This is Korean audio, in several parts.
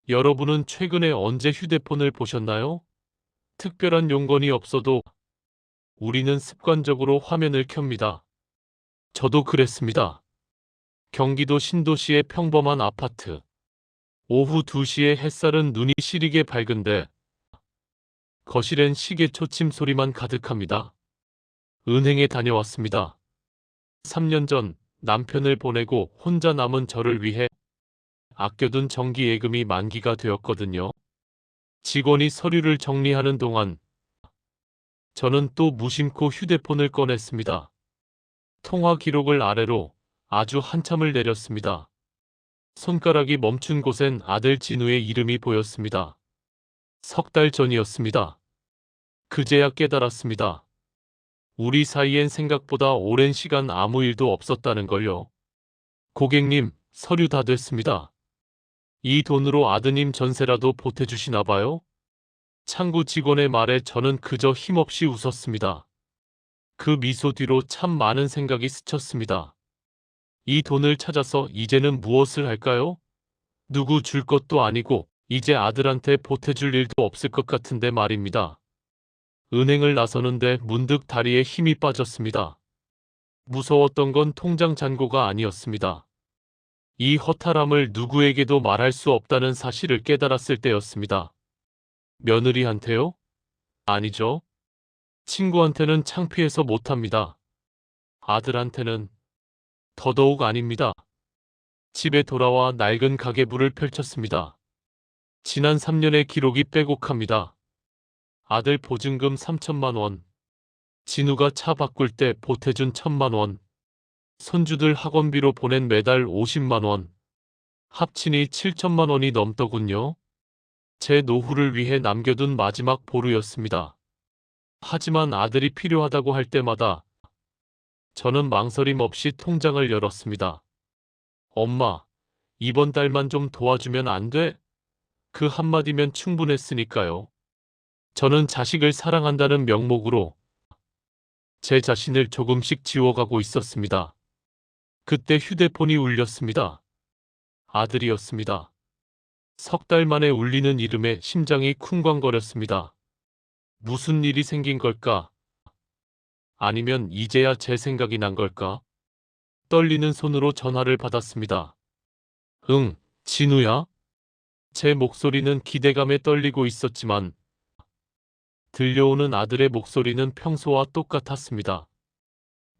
여러분은 최근에 언제 휴대폰을 보셨나요? 특별한 용건이 없어도 우리는 습관적으로 화면을 켭니다. 저도 그랬습니다. 경기도 신도시의 평범한 아파트. 오후 2시에 햇살은 눈이 시리게 밝은데 거실엔 시계 초침 소리만 가득합니다. 은행에 다녀왔습니다. 3년 전 남편을 보내고 혼자 남은 저를 위해 아껴둔 정기예금이 만기가 되었거든요. 직원이 서류를 정리하는 동안 저는 또 무심코 휴대폰을 꺼냈습니다. 통화 기록을 아래로 아주 한참을 내렸습니다. 손가락이 멈춘 곳엔 아들 진우의 이름이 보였습니다. 3달 전이었습니다. 그제야 깨달았습니다. 우리 사이엔 생각보다 오랜 시간 아무 일도 없었다는 걸요. 고객님, 서류 다 됐습니다. 이 돈으로 아드님 전세라도 보태주시나 봐요? 창구 직원의 말에 저는 그저 힘없이 웃었습니다. 그 미소 뒤로 참 많은 생각이 스쳤습니다. 이 돈을 찾아서 이제는 무엇을 할까요? 누구 줄 것도 아니고 이제 아들한테 보태줄 일도 없을 것 같은데 말입니다. 은행을 나서는데 문득 다리에 힘이 빠졌습니다. 무서웠던 건 통장 잔고가 아니었습니다. 이 허탈함을 누구에게도 말할 수 없다는 사실을 깨달았을 때였습니다. 며느리한테요? 아니죠. 친구한테는 창피해서 못합니다. 아들한테는 더더욱 아닙니다. 집에 돌아와 낡은 가계부를 펼쳤습니다. 지난 3년의 기록이 빼곡합니다. 아들 보증금 3천만 원, 진우가 차 바꿀 때 보태준 1,000만 원, 손주들 학원비로 보낸 매달 50만 원, 합치니 7천만 원이 넘더군요. 제 노후를 위해 남겨둔 마지막 보루였습니다. 하지만 아들이 필요하다고 할 때마다 저는 망설임 없이 통장을 열었습니다. 엄마, 이번 달만 좀 도와주면 안 돼? 그 한마디면 충분했으니까요. 저는 자식을 사랑한다는 명목으로 제 자신을 조금씩 지워가고 있었습니다. 그때 휴대폰이 울렸습니다. 아들이었습니다. 3달 만에 울리는 이름에 심장이 쿵쾅거렸습니다. 무슨 일이 생긴 걸까? 아니면 이제야 제 생각이 난 걸까? 떨리는 손으로 전화를 받았습니다. 응, 진우야? 제 목소리는 기대감에 떨리고 있었지만 들려오는 아들의 목소리는 평소와 똑같았습니다.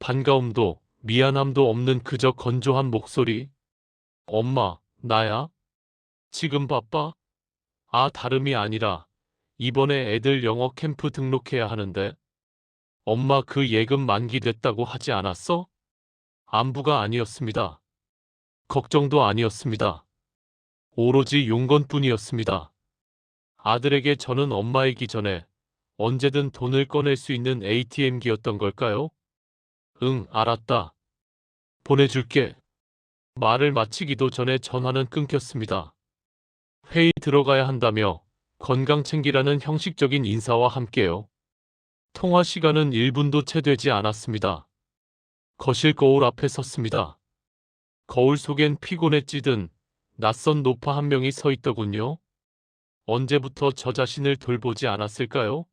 반가움도 미안함도 없는 그저 건조한 목소리. 엄마, 나야? 지금 바빠? 아, 다름이 아니라 이번에 애들 영어 캠프 등록해야 하는데 엄마 그 예금 만기됐다고 하지 않았어? 안부가 아니었습니다. 걱정도 아니었습니다. 오로지 용건뿐이었습니다. 아들에게 저는 엄마이기 전에 언제든 돈을 꺼낼 수 있는 ATM기였던 걸까요? 응, 알았다. 보내줄게. 말을 마치기도 전에 전화는 끊겼습니다. 회의 들어가야 한다며 건강 챙기라는 형식적인 인사와 함께요. 통화 시간은 1분도 채 되지 않았습니다. 거실 거울 앞에 섰습니다. 거울 속엔 피곤에 찌든 낯선 노파 한 명이 서 있더군요. 언제부터 저 자신을 돌보지 않았을까요?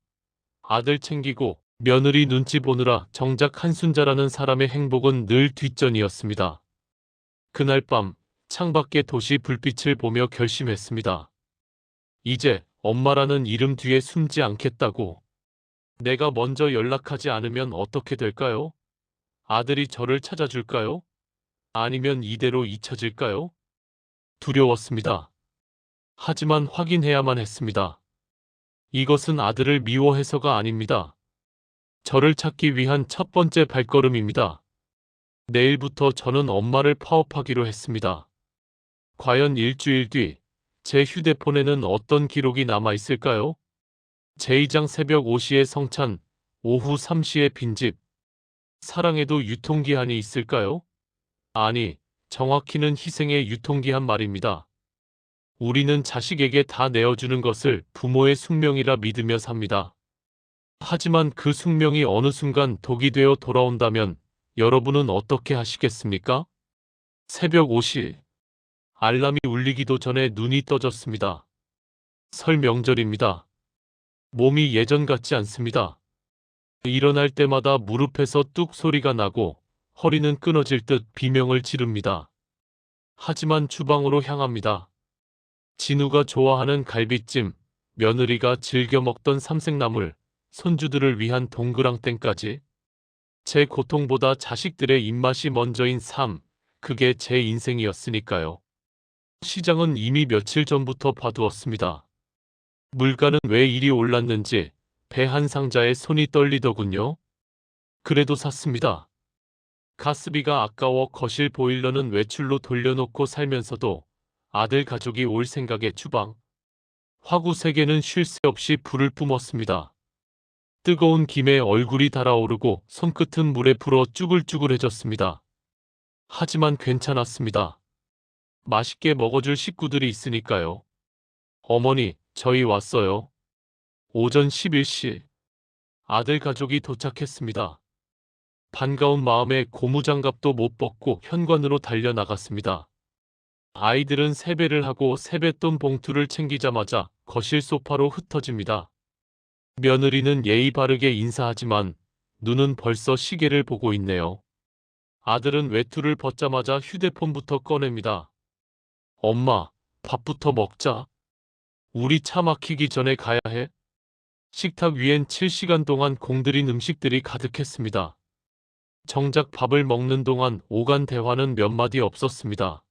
아들 챙기고 며느리 눈치 보느라 정작 한순자라는 사람의 행복은 늘 뒷전이었습니다. 그날 밤 창밖의 도시 불빛을 보며 결심했습니다. 이제 엄마라는 이름 뒤에 숨지 않겠다고. 내가 먼저 연락하지 않으면 어떻게 될까요? 아들이 저를 찾아줄까요? 아니면 이대로 잊혀질까요? 두려웠습니다. 하지만 확인해야만 했습니다. 이것은 아들을 미워해서가 아닙니다. 저를 찾기 위한 첫 번째 발걸음입니다. 내일부터 저는 엄마를 파업하기로 했습니다. 과연 일주일 뒤 제 휴대폰에는 어떤 기록이 남아 있을까요? 제2장 새벽 5시에 성찬, 오후 3시에 빈집. 사랑에도 유통기한이 있을까요? 아니, 정확히는 희생의 유통기한 말입니다. 우리는 자식에게 다 내어주는 것을 부모의 숙명이라 믿으며 삽니다. 하지만 그 숙명이 어느 순간 독이 되어 돌아온다면 여러분은 어떻게 하시겠습니까? 새벽 5시. 알람이 울리기도 전에 눈이 떠졌습니다. 설 명절입니다. 몸이 예전 같지 않습니다. 일어날 때마다 무릎에서 뚝 소리가 나고 허리는 끊어질 듯 비명을 지릅니다. 하지만 주방으로 향합니다. 진우가 좋아하는 갈비찜, 며느리가 즐겨 먹던 삼색나물, 손주들을 위한 동그랑땡까지. 제 고통보다 자식들의 입맛이 먼저인 삶, 그게 제 인생이었으니까요. 시장은 이미 며칠 전부터 봐두었습니다. 물가는 왜 이리 올랐는지 배 한 상자에 손이 떨리더군요. 그래도 샀습니다. 가스비가 아까워 거실 보일러는 외출로 돌려놓고 살면서도 아들 가족이 올 생각에 주방, 화구 3개는 쉴 새 없이 불을 뿜었습니다. 뜨거운 김에 얼굴이 달아오르고 손끝은 물에 불어 쭈글쭈글해졌습니다. 하지만 괜찮았습니다. 맛있게 먹어줄 식구들이 있으니까요. 어머니, 저희 왔어요. 오전 11시. 아들 가족이 도착했습니다. 반가운 마음에 고무장갑도 못 벗고 현관으로 달려나갔습니다. 아이들은 세배를 하고 세뱃돈 봉투를 챙기자마자 거실 소파로 흩어집니다. 며느리는 예의 바르게 인사하지만 눈은 벌써 시계를 보고 있네요. 아들은 외투를 벗자마자 휴대폰부터 꺼냅니다. 엄마, 밥부터 먹자. 우리 차 막히기 전에 가야 해. 식탁 위엔 7시간 동안 공들인 음식들이 가득했습니다. 정작 밥을 먹는 동안 오간 대화는 몇 마디 없었습니다.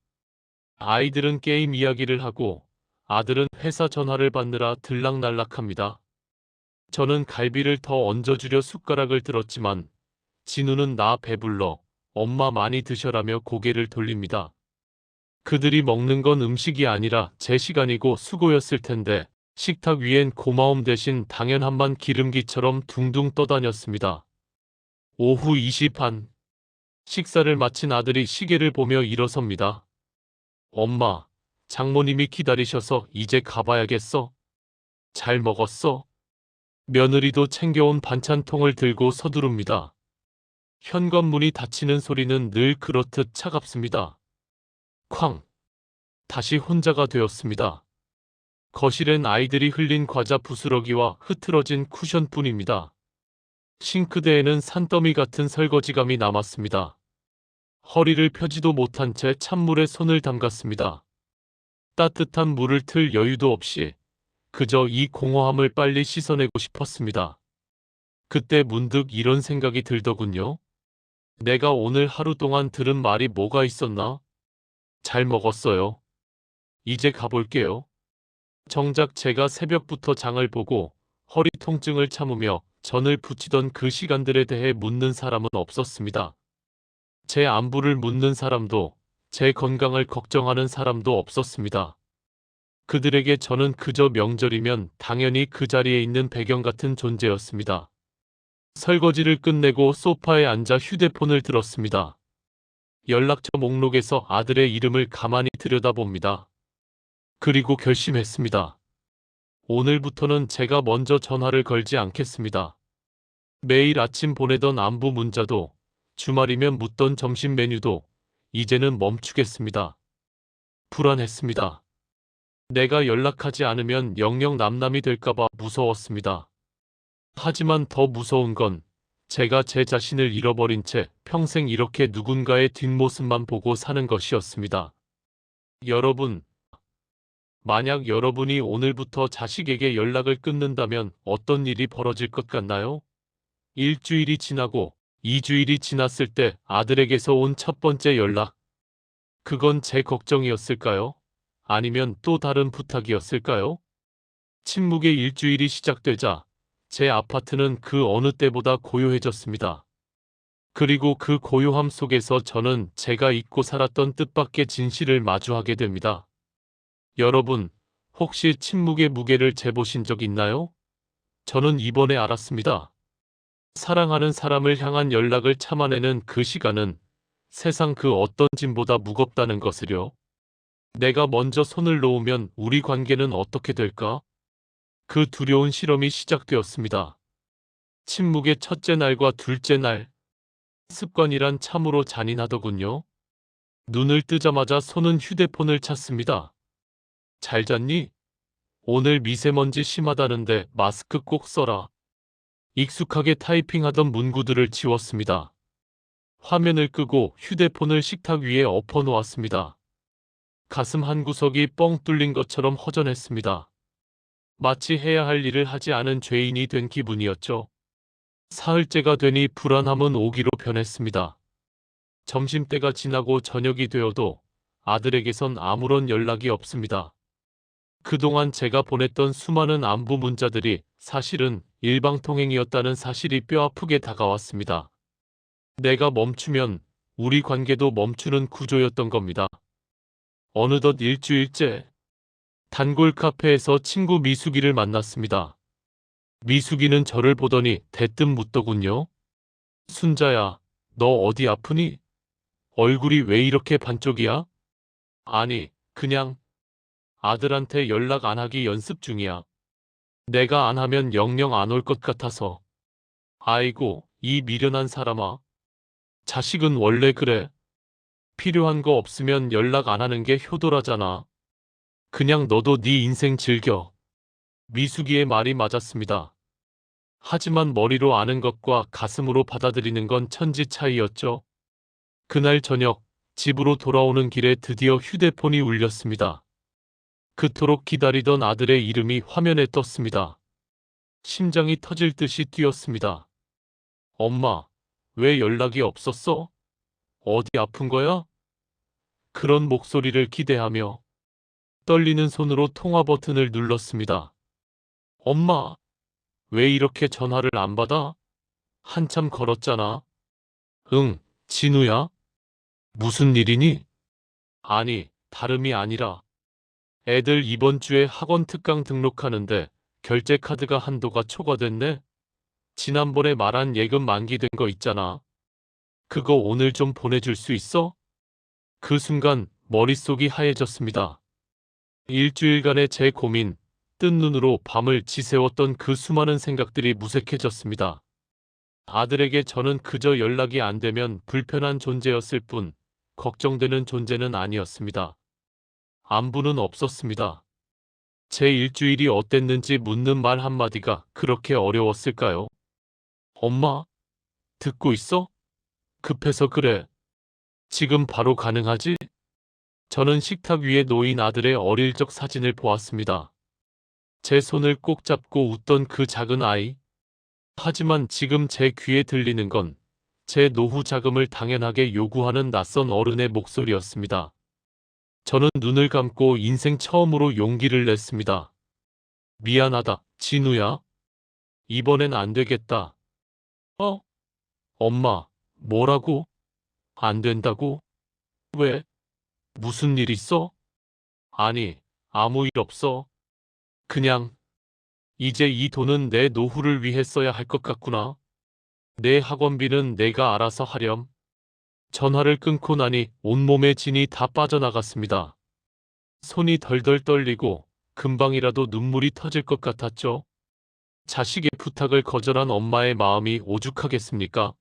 아이들은 게임 이야기를 하고 아들은 회사 전화를 받느라 들락날락합니다. 저는 갈비를 더 얹어주려 숟가락을 들었지만 진우는 나 배불러, 엄마 많이 드셔라며 고개를 돌립니다. 그들이 먹는 건 음식이 아니라 제 시간이고 수고였을 텐데 식탁 위엔 고마움 대신 당연함만 기름기처럼 둥둥 떠다녔습니다. 오후 2시 반. 식사를 마친 아들이 시계를 보며 일어섭니다. 엄마, 장모님이 기다리셔서 이제 가봐야겠어. 잘 먹었어? 며느리도 챙겨온 반찬통을 들고 서두릅니다. 현관문이 닫히는 소리는 늘 그렇듯 차갑습니다. 쾅! 다시 혼자가 되었습니다. 거실엔 아이들이 흘린 과자 부스러기와 흐트러진 쿠션뿐입니다. 싱크대에는 산더미 같은 설거지감이 남았습니다. 허리를 펴지도 못한 채 찬물에 손을 담갔습니다. 따뜻한 물을 틀 여유도 없이 그저 이 공허함을 빨리 씻어내고 싶었습니다. 그때 문득 이런 생각이 들더군요. 내가 오늘 하루 동안 들은 말이 뭐가 있었나? 잘 먹었어요. 이제 가볼게요. 정작 제가 새벽부터 장을 보고 허리 통증을 참으며 전을 붙이던 그 시간들에 대해 묻는 사람은 없었습니다. 제 안부를 묻는 사람도, 제 건강을 걱정하는 사람도 없었습니다. 그들에게 저는 그저 명절이면 당연히 그 자리에 있는 배경 같은 존재였습니다. 설거지를 끝내고 소파에 앉아 휴대폰을 들었습니다. 연락처 목록에서 아들의 이름을 가만히 들여다봅니다. 그리고 결심했습니다. 오늘부터는 제가 먼저 전화를 걸지 않겠습니다. 매일 아침 보내던 안부 문자도, 주말이면 묻던 점심 메뉴도 이제는 멈추겠습니다. 불안했습니다. 내가 연락하지 않으면 영영 남남이 될까봐 무서웠습니다. 하지만 더 무서운 건 제가 제 자신을 잃어버린 채 평생 이렇게 누군가의 뒷모습만 보고 사는 것이었습니다. 여러분, 만약 여러분이 오늘부터 자식에게 연락을 끊는다면 어떤 일이 벌어질 것 같나요? 일주일이 지나고 2주일이 지났을 때 아들에게서 온 첫 번째 연락. 그건 제 걱정이었을까요? 아니면 또 다른 부탁이었을까요? 침묵의 일주일이 시작되자 제 아파트는 그 어느 때보다 고요해졌습니다. 그리고 그 고요함 속에서 저는 제가 잊고 살았던 뜻밖의 진실을 마주하게 됩니다. 여러분, 혹시 침묵의 무게를 재보신 적 있나요? 저는 이번에 알았습니다. 사랑하는 사람을 향한 연락을 참아내는 그 시간은 세상 그 어떤 짐보다 무겁다는 것을요. 내가 먼저 손을 놓으면 우리 관계는 어떻게 될까? 그 두려운 실험이 시작되었습니다. 침묵의 첫째 날과 둘째 날. 습관이란 참으로 잔인하더군요. 눈을 뜨자마자 손은 휴대폰을 찾습니다. 잘 잤니? 오늘 미세먼지 심하다는데 마스크 꼭 써라. 익숙하게 타이핑하던 문구들을 지웠습니다. 화면을 끄고 휴대폰을 식탁 위에 엎어 놓았습니다. 가슴 한구석이 뻥 뚫린 것처럼 허전했습니다. 마치 해야 할 일을 하지 않은 죄인이 된 기분이었죠. 사흘째가 되니 불안함은 오기로 변했습니다. 점심때가 지나고 저녁이 되어도 아들에게선 아무런 연락이 없습니다. 그동안 제가 보냈던 수많은 안부 문자들이 사실은 일방통행이었다는 사실이 뼈아프게 다가왔습니다. 내가 멈추면 우리 관계도 멈추는 구조였던 겁니다. 어느덧 일주일째 단골 카페에서 친구 미숙이를 만났습니다. 미숙이는 저를 보더니 대뜸 묻더군요. 순자야, 너 어디 아프니? 얼굴이 왜 이렇게 반쪽이야? 아니, 그냥 아들한테 연락 안 하기 연습 중이야. 내가 안 하면 영영 안 올 것 같아서. 아이고, 이 미련한 사람아. 자식은 원래 그래. 필요한 거 없으면 연락 안 하는 게 효도라잖아. 그냥 너도 네 인생 즐겨. 미숙이의 말이 맞았습니다. 하지만 머리로 아는 것과 가슴으로 받아들이는 건 천지 차이였죠. 그날 저녁, 집으로 돌아오는 길에 드디어 휴대폰이 울렸습니다. 그토록 기다리던 아들의 이름이 화면에 떴습니다. 심장이 터질 듯이 뛰었습니다. 엄마, 왜 연락이 없었어? 어디 아픈 거야? 그런 목소리를 기대하며 떨리는 손으로 통화 버튼을 눌렀습니다. 엄마, 왜 이렇게 전화를 안 받아? 한참 걸었잖아. 응, 진우야? 무슨 일이니? 아니, 다름이 아니라 애들 이번 주에 학원 특강 등록하는데 결제 카드가 한도가 초과됐네? 지난번에 말한 예금 만기된 거 있잖아. 그거 오늘 좀 보내줄 수 있어? 그 순간 머릿속이 하얘졌습니다. 일주일간의 제 고민, 뜬 눈으로 밤을 지새웠던 그 수많은 생각들이 무색해졌습니다. 아들에게 저는 그저 연락이 안 되면 불편한 존재였을 뿐 걱정되는 존재는 아니었습니다. 안부는 없었습니다. 제 일주일이 어땠는지 묻는 말 한마디가 그렇게 어려웠을까요? 엄마, 듣고 있어? 급해서 그래. 지금 바로 가능하지? 저는 식탁 위에 놓인 아들의 어릴 적 사진을 보았습니다. 제 손을 꼭 잡고 웃던 그 작은 아이. 하지만 지금 제 귀에 들리는 건 제 노후 자금을 당연하게 요구하는 낯선 어른의 목소리였습니다. 저는 눈을 감고 인생 처음으로 용기를 냈습니다. 미안하다, 진우야. 이번엔 안 되겠다. 어? 엄마, 뭐라고? 안 된다고? 왜? 무슨 일 있어? 아니, 아무 일 없어. 그냥, 이제 이 돈은 내 노후를 위해 써야 할 것 같구나. 내 학원비는 내가 알아서 하렴. 전화를 끊고 나니 온몸에 진이 다 빠져나갔습니다. 손이 덜덜 떨리고 금방이라도 눈물이 터질 것 같았죠. 자식의 부탁을 거절한 엄마의 마음이 오죽하겠습니까?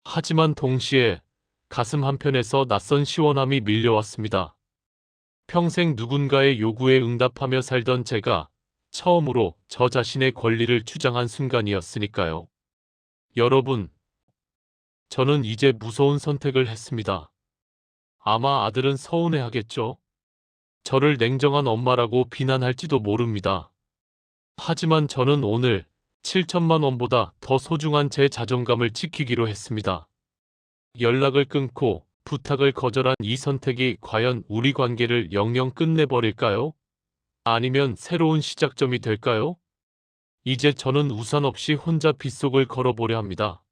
하지만 동시에 가슴 한편에서 낯선 시원함이 밀려왔습니다. 평생 누군가의 요구에 응답하며 살던 제가 처음으로 저 자신의 권리를 주장한 순간이었으니까요. 여러분, 저는 이제 무서운 선택을 했습니다. 아마 아들은 서운해하겠죠. 저를 냉정한 엄마라고 비난할지도 모릅니다. 하지만 저는 오늘 7천만 원보다 더 소중한 제 자존감을 지키기로 했습니다. 연락을 끊고 부탁을 거절한 이 선택이 과연 우리 관계를 영영 끝내버릴까요? 아니면 새로운 시작점이 될까요? 이제 저는 우산 없이 혼자 빗속을 걸어보려 합니다.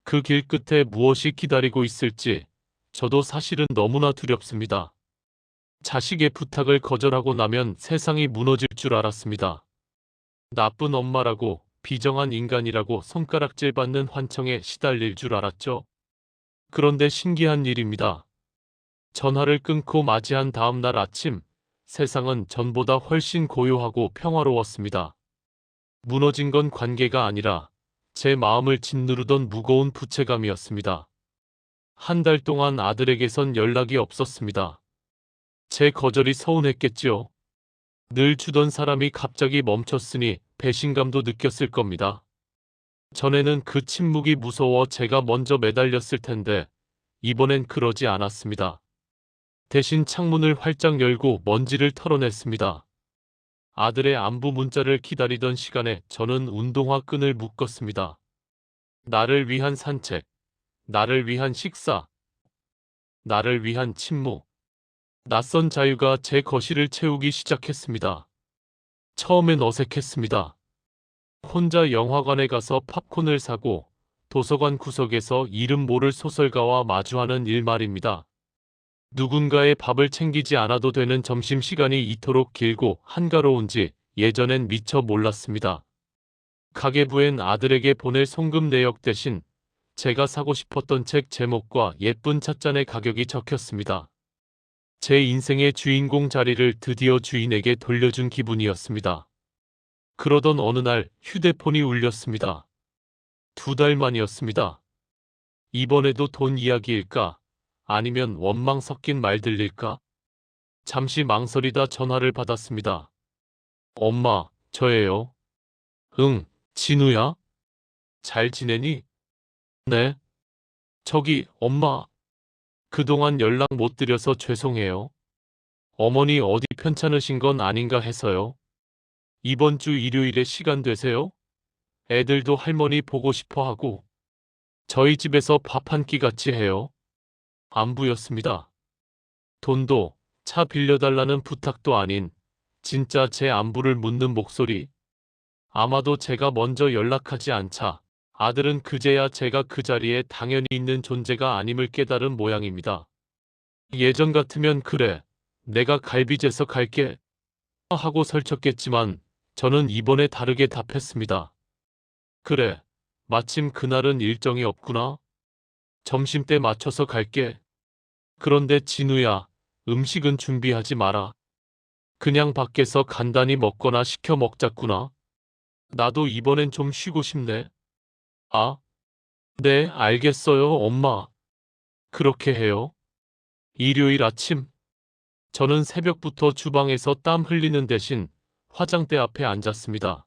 그 길 끝에 무엇이 기다리고 있을지 저도 사실은 너무나 두렵습니다. 자식의 부탁을 거절하고 나면 세상이 무너질 줄 알았습니다. 나쁜 엄마라고, 비정한 인간이라고 손가락질 받는 환청에 시달릴 줄 알았죠. 그런데 신기한 일입니다. 전화를 끊고 맞이한 다음 날 아침, 세상은 전보다 훨씬 고요하고 평화로웠습니다. 무너진 건 관계가 아니라 제 마음을 짓누르던 무거운 부채감이었습니다. 한 달 동안 아들에게선 연락이 없었습니다. 제 거절이 서운했겠지요. 늘 주던 사람이 갑자기 멈췄으니 배신감도 느꼈을 겁니다. 전에는 그 침묵이 무서워 제가 먼저 매달렸을 텐데 이번엔 그러지 않았습니다. 대신 창문을 활짝 열고 먼지를 털어냈습니다. 아들의 안부 문자를 기다리던 시간에 저는 운동화 끈을 묶었습니다. 나를 위한 산책, 나를 위한 식사, 나를 위한 침묵. 낯선 자유가 제 거실을 채우기 시작했습니다. 처음엔 어색했습니다. 혼자 영화관에 가서 팝콘을 사고 도서관 구석에서 이름 모를 소설가와 마주하는 일 말입니다. 누군가의 밥을 챙기지 않아도 되는 점심시간이 이토록 길고 한가로운지 예전엔 미처 몰랐습니다. 가계부엔 아들에게 보낼 송금 내역 대신 제가 사고 싶었던 책 제목과 예쁜 찻잔의 가격이 적혔습니다. 제 인생의 주인공 자리를 드디어 주인에게 돌려준 기분이었습니다. 그러던 어느 날 휴대폰이 울렸습니다. 2달 만이었습니다. 이번에도 돈 이야기일까? 아니면 원망 섞인 말들일까? 잠시 망설이다 전화를 받았습니다. 엄마, 저예요. 응, 진우야? 잘 지내니? 네. 저기, 엄마. 그동안 연락 못 드려서 죄송해요. 어머니 어디 편찮으신 건 아닌가 해서요. 이번 주 일요일에 시간 되세요? 애들도 할머니 보고 싶어 하고. 저희 집에서 밥 한 끼 같이 해요. 안부였습니다. 돈도 차 빌려달라는 부탁도 아닌 진짜 제 안부를 묻는 목소리. 아마도 제가 먼저 연락하지 않자 아들은 그제야 제가 그 자리에 당연히 있는 존재가 아님을 깨달은 모양입니다. 예전 같으면 그래, 내가 갈비재서 갈게 하고 설쳤겠지만 저는 이번에 다르게 답했습니다. 그래, 마침 그날은 일정이 없구나. 점심때 맞춰서 갈게. 그런데 진우야, 음식은 준비하지 마라. 그냥 밖에서 간단히 먹거나 시켜 먹자꾸나. 나도 이번엔 좀 쉬고 싶네. 아, 네, 알겠어요, 엄마. 그렇게 해요. 일요일 아침, 저는 새벽부터 주방에서 땀 흘리는 대신 화장대 앞에 앉았습니다.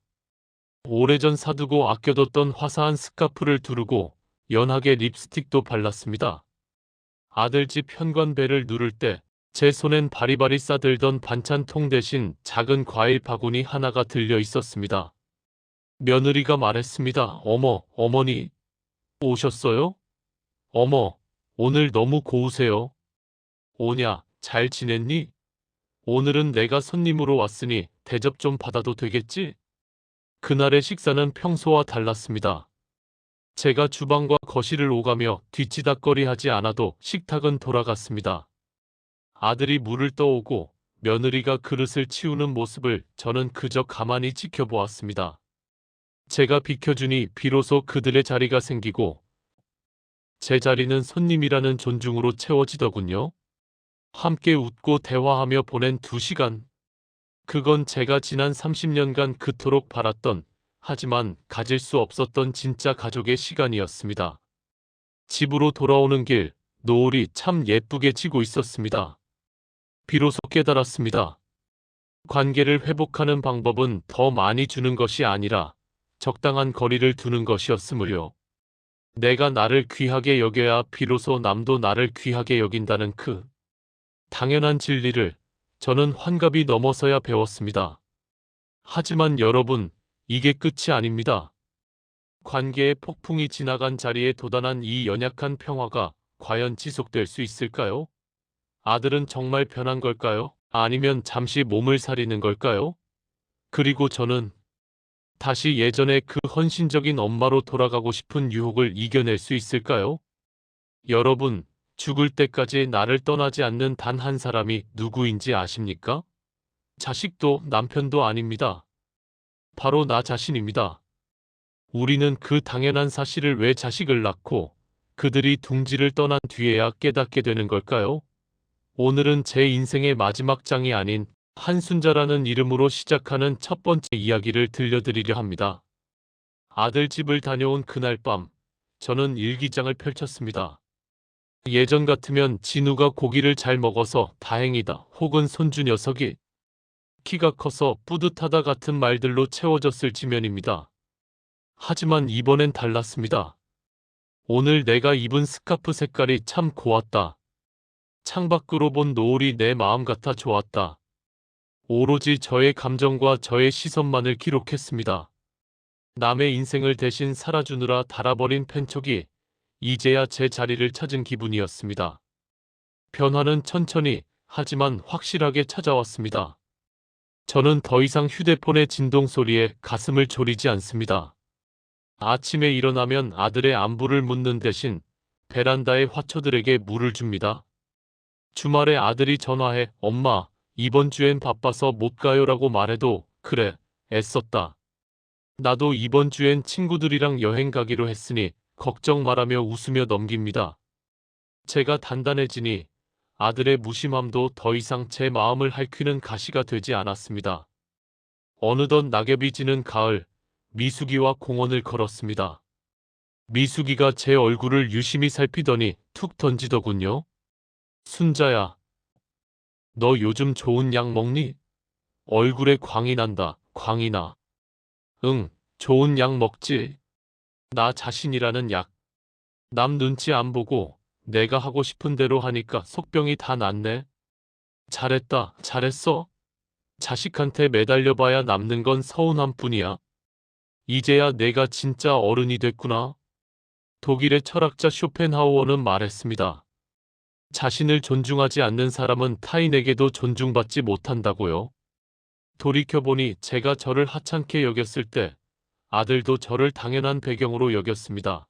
오래전 사두고 아껴뒀던 화사한 스카프를 두르고 연하게 립스틱도 발랐습니다. 아들 집 현관벨을 누를 때 제 손엔 바리바리 싸들던 반찬통 대신 작은 과일 바구니 하나가 들려 있었습니다. 며느리가 말했습니다. 어머, 어머니, 오셨어요? 어머, 오늘 너무 고우세요. 오냐, 잘 지냈니? 오늘은 내가 손님으로 왔으니 대접 좀 받아도 되겠지? 그날의 식사는 평소와 달랐습니다. 제가 주방과 거실을 오가며 뒤치다꺼리하지 않아도 식탁은 돌아갔습니다. 아들이 물을 떠오고 며느리가 그릇을 치우는 모습을 저는 그저 가만히 지켜보았습니다. 제가 비켜주니 비로소 그들의 자리가 생기고 제 자리는 손님이라는 존중으로 채워지더군요. 함께 웃고 대화하며 보낸 2시간. 그건 제가 지난 30년간 그토록 바랐던 하지만 가질 수 없었던 진짜 가족의 시간이었습니다. 집으로 돌아오는 길, 노을이 참 예쁘게 지고 있었습니다. 비로소 깨달았습니다. 관계를 회복하는 방법은 더 많이 주는 것이 아니라 적당한 거리를 두는 것이었으므요. 내가 나를 귀하게 여겨야 비로소 남도 나를 귀하게 여긴다는 그 당연한 진리를 저는 환갑이 넘어서야 배웠습니다. 하지만 여러분, 이게 끝이 아닙니다. 관계의 폭풍이 지나간 자리에 도단한 이 연약한 평화가 과연 지속될 수 있을까요? 아들은 정말 변한 걸까요? 아니면 잠시 몸을 사리는 걸까요? 그리고 저는 다시 예전의 그 헌신적인 엄마로 돌아가고 싶은 유혹을 이겨낼 수 있을까요? 여러분, 죽을 때까지 나를 떠나지 않는 단 한 사람이 누구인지 아십니까? 자식도 남편도 아닙니다. 바로 나 자신입니다. 우리는 그 당연한 사실을 왜 자식을 낳고 그들이 둥지를 떠난 뒤에야 깨닫게 되는 걸까요? 오늘은 제 인생의 마지막 장이 아닌 한순자라는 이름으로 시작하는 첫 번째 이야기를 들려드리려 합니다. 아들 집을 다녀온 그날 밤, 저는 일기장을 펼쳤습니다. 예전 같으면 진우가 고기를 잘 먹어서 다행이다 혹은 손주 녀석이 키가 커서 뿌듯하다 같은 말들로 채워졌을 지면입니다. 하지만 이번엔 달랐습니다. 오늘 내가 입은 스카프 색깔이 참 고왔다. 창밖으로 본 노을이 내 마음 같아 좋았다. 오로지 저의 감정과 저의 시선만을 기록했습니다. 남의 인생을 대신 살아주느라 달아버린 펜촉이 이제야 제 자리를 찾은 기분이었습니다. 변화는 천천히 하지만 확실하게 찾아왔습니다. 저는 더 이상 휴대폰의 진동 소리에 가슴을 졸이지 않습니다. 아침에 일어나면 아들의 안부를 묻는 대신 베란다의 화초들에게 물을 줍니다. 주말에 아들이 전화해 엄마, 이번 주엔 바빠서 못 가요라고 말해도 그래, 애썼다. 나도 이번 주엔 친구들이랑 여행 가기로 했으니 걱정 말하며 웃으며 넘깁니다. 제가 단단해지니 아들의 무심함도 더 이상 제 마음을 핥히는 가시가 되지 않았습니다. 어느덧 낙엽이 지는 가을, 미숙이와 공원을 걸었습니다. 미숙이가 제 얼굴을 유심히 살피더니 툭 던지더군요. 순자야, 너 요즘 좋은 약 먹니? 얼굴에 광이 난다, 광이 나. 응, 좋은 약 먹지. 나 자신이라는 약. 남 눈치 안 보고 내가 하고 싶은 대로 하니까 속병이 다 낫네. 잘했다, 잘했어. 자식한테 매달려봐야 남는 건 서운함 뿐이야. 이제야 내가 진짜 어른이 됐구나. 독일의 철학자 쇼펜하우어는 말했습니다. 자신을 존중하지 않는 사람은 타인에게도 존중받지 못한다고요. 돌이켜보니 제가 저를 하찮게 여겼을 때 아들도 저를 당연한 배경으로 여겼습니다.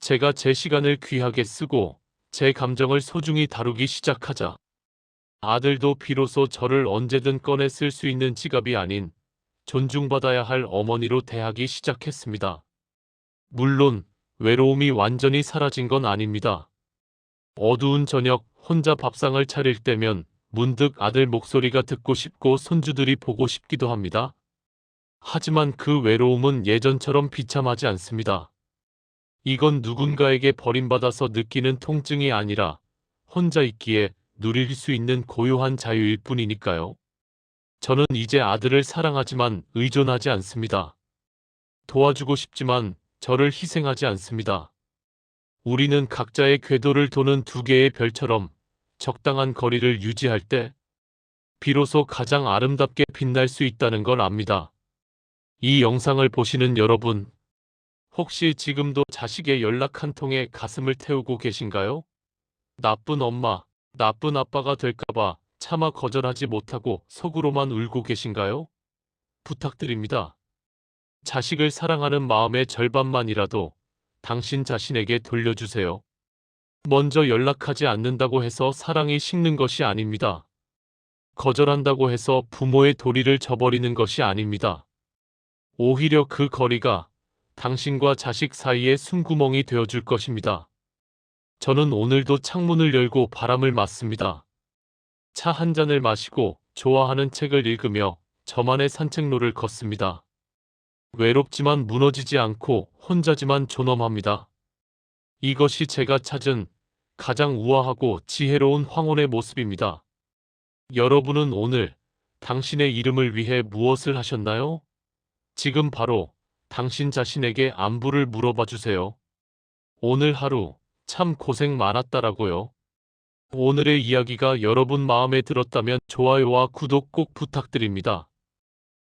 제가 제 시간을 귀하게 쓰고 제 감정을 소중히 다루기 시작하자 아들도 비로소 저를 언제든 꺼내 쓸 수 있는 지갑이 아닌 존중받아야 할 어머니로 대하기 시작했습니다. 물론 외로움이 완전히 사라진 건 아닙니다. 어두운 저녁 혼자 밥상을 차릴 때면 문득 아들 목소리가 듣고 싶고 손주들이 보고 싶기도 합니다. 하지만 그 외로움은 예전처럼 비참하지 않습니다. 이건 누군가에게 버림받아서 느끼는 통증이 아니라 혼자 있기에 누릴 수 있는 고요한 자유일 뿐이니까요. 저는 이제 아들을 사랑하지만 의존하지 않습니다. 도와주고 싶지만 저를 희생하지 않습니다. 우리는 각자의 궤도를 도는 두 개의 별처럼 적당한 거리를 유지할 때 비로소 가장 아름답게 빛날 수 있다는 걸 압니다. 이 영상을 보시는 여러분, 혹시 지금도 자식의 연락 한 통에 가슴을 태우고 계신가요? 나쁜 엄마, 나쁜 아빠가 될까봐 차마 거절하지 못하고 속으로만 울고 계신가요? 부탁드립니다. 자식을 사랑하는 마음의 절반만이라도 당신 자신에게 돌려주세요. 먼저 연락하지 않는다고 해서 사랑이 식는 것이 아닙니다. 거절한다고 해서 부모의 도리를 저버리는 것이 아닙니다. 오히려 그 거리가 당신과 자식 사이의 숨구멍이 되어줄 것입니다. 저는 오늘도 창문을 열고 바람을 맞습니다. 차 한 잔을 마시고 좋아하는 책을 읽으며 저만의 산책로를 걷습니다. 외롭지만 무너지지 않고 혼자지만 존엄합니다. 이것이 제가 찾은 가장 우아하고 지혜로운 황혼의 모습입니다. 여러분은 오늘 당신의 이름을 위해 무엇을 하셨나요? 지금 바로 당신 자신에게 안부를 물어봐 주세요. 오늘 하루 참 고생 많았다라고요. 오늘의 이야기가 여러분 마음에 들었다면 좋아요와 구독 꼭 부탁드립니다.